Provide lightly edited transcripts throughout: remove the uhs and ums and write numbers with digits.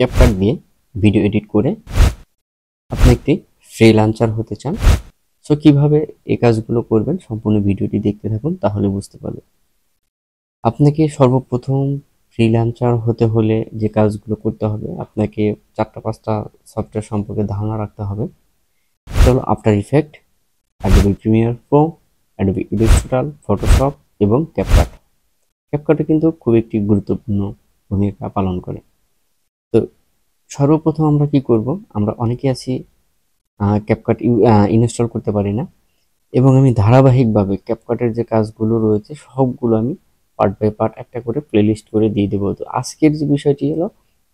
CapCut দিয়ে video edit করে আপনি একটি ফ্রিল্যান্সার হতে চান। সো কিভাবে এই কাজগুলো করবেন সম্পূর্ণ ভিডিওটি দেখতে থাকুন, তাহলে বুঝতে পারবেন। আপনাকে সর্বপ্রথম ফ্রিল্যান্সার হতে হলে যে কাজগুলো করতে হবে, আপনাকে 4-5টা সফটওয়্যার সম্পর্কে ধারণা রাখতে হবে। চলো, after effect, Adobe Premiere Pro, Adobe Illustrator, Photoshop এবং ক্যাপকাট। ক্যাপকাটে কিন্তু খুব একটি গুরুত্বপূর্ণ ভূমিকা পালন করে। তো সর্বপ্রথম আমরা কি করব, আমরা অনেকে আছি ক্যাপকাট ইনস্টল করতে পারি না, এবং আমি ধারাবাহিকভাবে ক্যাপকাটের যে কাজগুলো রয়েছে সবগুলো আমি পার্ট বাই পার্ট একটা করে প্লেলিস্ট করে দিয়ে দেবো। তো আজকের যে বিষয়টি হলো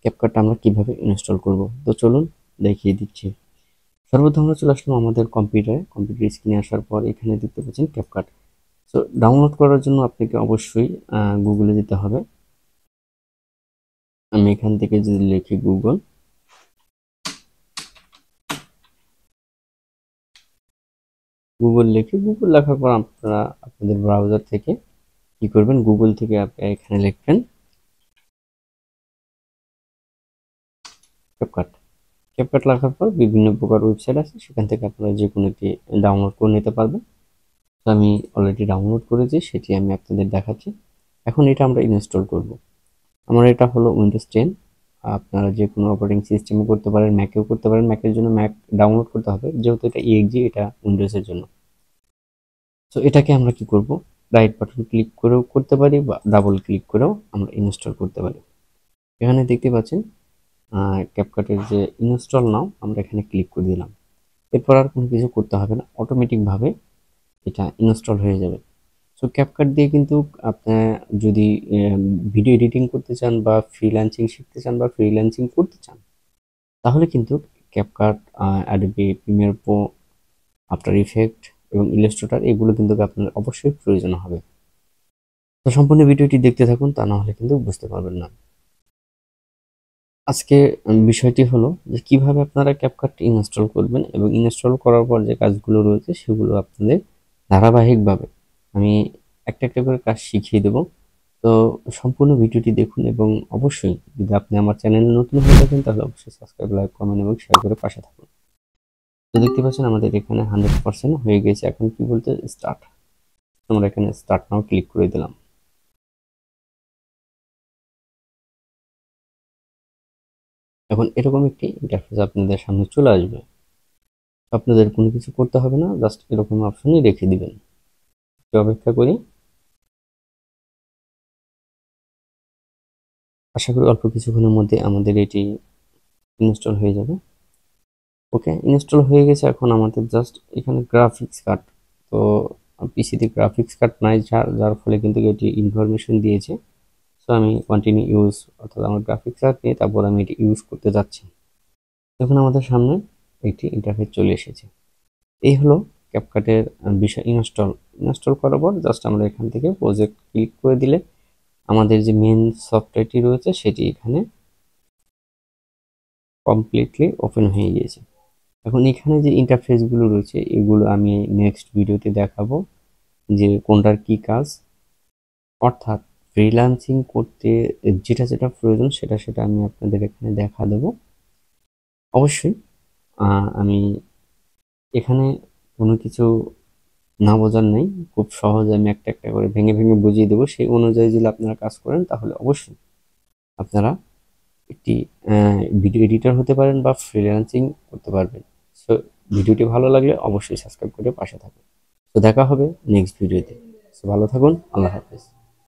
ক্যাপকাটটা আমরা কিভাবে ইনস্টল করব। তো চলুন দেখিয়ে দিচ্ছি। সর্বপ্রথম আমরা চলে আসলাম আমাদের কম্পিউটার স্ক্রিনে। আসার পর এখানে দেখতে পাচ্ছেন ক্যাপকাট। সো ডাউনলোড করার জন্য আপনাকে অবশ্যই গুগলে যেতে হবে। আমি এখান থেকে যদি লিখি গুগল লিখে, গুগল লেখার পর আপনারা আপনাদের ব্রাউজার থেকে কি করবেন, গুগল থেকে আপনি এখানে লিখবেন ক্যাপকাট। ক্যাপকাট লেখার পর বিভিন্ন প্রকার ওয়েবসাইট আছে, সেখান থেকে আপনারা যে কোনো একটি ডাউনলোড করে নিতে পারবেন। তো আমি অলরেডি ডাউনলোড করেছি, সেটি আমি আপনাদের দেখাচ্ছি। এখন এটা আমরা ইনস্টল করব। আমার এটা হলো উইন্ডোজ 10। আপনারা যে কোনো অপারেটিং সিস্টেমে করতে পারেন, ম্যাকেও করতে পারেন। ম্যাকের জন্য ম্যাক ডাউনলোড করতে হবে, যেহেতু এটা ইএক্সি, এটা উইন্ডোজের জন্য। তো এটাকে আমরা কি করব, রাইট বাটন ক্লিক করেও করতে পারি বা ডাবল ক্লিক করেও আমরা ইনস্টল করতে পারি। এখানে দেখতে পাচ্ছেন ক্যাপকাটের যে ইনস্টল নাও, আমরা এখানে ক্লিক করে দিলাম। এরপর আর কোনো কিছু করতে হবে না, অটোমেটিকভাবে এটা ইনস্টল হয়ে যাবে। সো ক্যাপকাট দিয়ে কিন্তু আপনি যদি ভিডিও এডিটিং করতে চান বা ফ্রিল্যান্সিং শিখতে চান বা ফ্রিল্যান্সিং করতে চান, তাহলে কিন্তু CapCut, Adobe Premiere Pro, after effect এবং ইলাস্ট্রেটর এগুলো কিন্তু আপনার অবশ্যই প্রয়োজন হবে। তো সম্পূর্ণ ভিডিওটি দেখতে থাকুন, তা না হলে কিন্তু বুঝতে পারবেন না। আজকে বিষয়টি হলো যে কিভাবে আপনারা ক্যাপকাট ইনস্টল করবেন, এবং ইনস্টল করার পর যে কাজগুলো রয়েছে সেগুলো আপনাদের ধারাবাহিকভাবে আমি একটা একটা করে কাজ শিখিয়ে দেব। তো সম্পূর্ণ ভিডিওটি দেখুন, এবং অবশ্যই যদি আপনি আমার চ্যানেলে নতুন হয়ে থাকেন তাহলে অবশ্যই সাবস্ক্রাইব, লাইক, কমেন্ট এবং শেয়ার করে পাশে থাকুন। তো দেখতে পাচ্ছেন আমাদের এখানে 100% হয়ে গেছে। এখন কি বলতে, স্টার্ট। আমরা এখানে স্টার্ট নাও ক্লিক করে দিলাম। এখন এরকম একটি ইন্টারফেস আপনাদের সামনে চলে আসবে। আপনাদের কোনো কিছু করতে হবে না, জাস্ট এরকম অপশনই রেখে দিবেন। একটু অপেক্ষা করি, আশা করি অল্প কিছুক্ষণের মধ্যে আমাদের এটি ইনস্টল হয়ে যাবে। ওকে, ইনস্টল হয়ে গেছে। এখন আমাদের জাস্ট এখানে গ্রাফিক্স কার্ড, তো পিসিতে গ্রাফিক্স কার্ড নাই, যার ফলে কিন্তু এটি ইনফরমেশন দিয়েছে। সো আমি কন্টিনিউ ইউজ, অর্থাৎ আমার গ্রাফিক্স কার্ড নিয়ে তারপর আমি এটি ইউজ করতে যাচ্ছি। এখন আমাদের সামনে একটি ইন্টারফেস চলে এসেছে। এই হলো ক্যাপকাটের বিষয়। ইনস্টল করার পর জাস্ট আমরা এখান থেকে প্রজেক্ট ক্লিক করে দিলে আমাদের যে মেন সফটওয়্যারটি রয়েছে সেটি এখানে কমপ্লিটলি ওপেন হয়ে গিয়েছে। এখন এখানে যে ইন্টারফেসগুলো রয়েছে এগুলো আমি নেক্সট ভিডিওতে দেখাবো যে কোনটার কি কাজ, অর্থাৎ ফ্রিল্যান্সিং করতে যেটা যেটা প্রয়োজন সেটা সেটা আমি আপনাদের এখানে দেখা দেব। অবশ্যই আমি এখানে কোনো কিছু না বোঝার নেই, খুব সহজে আমি একটা একটা করে ভেঙে ভেঙে বুঝিয়ে দেবো। সেই অনুযায়ী যদি আপনারা কাজ করেন তাহলে অবশ্যই আপনারা একটি ভিডিও এডিটর হতে পারেন বা ফ্রিল্যান্সিং করতে পারবেন। সো ভিডিওটি ভালো লাগলে অবশ্যই সাবস্ক্রাইব করে পাশে থাকুন। তো দেখা হবে নেক্সট ভিডিওতে। সো ভালো থাকুন, আল্লাহ হাফেজ।